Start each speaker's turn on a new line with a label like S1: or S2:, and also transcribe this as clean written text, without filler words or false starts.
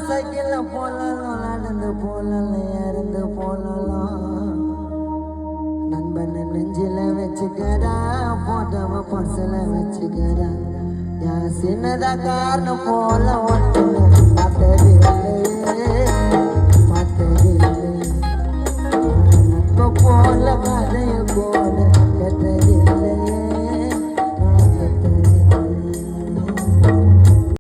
S1: சைக்கிள்ல போலாம் நடந்து போலாம் இறந்து போலாம் நண்பன் நெஞ்சில வச்சுக்கடா போட்டவ பர்சல வச்சுக்கடா யார் சின்னதா காரணம் போல ஒன்று மாட்டதில்லை நட்பு போல கதையில்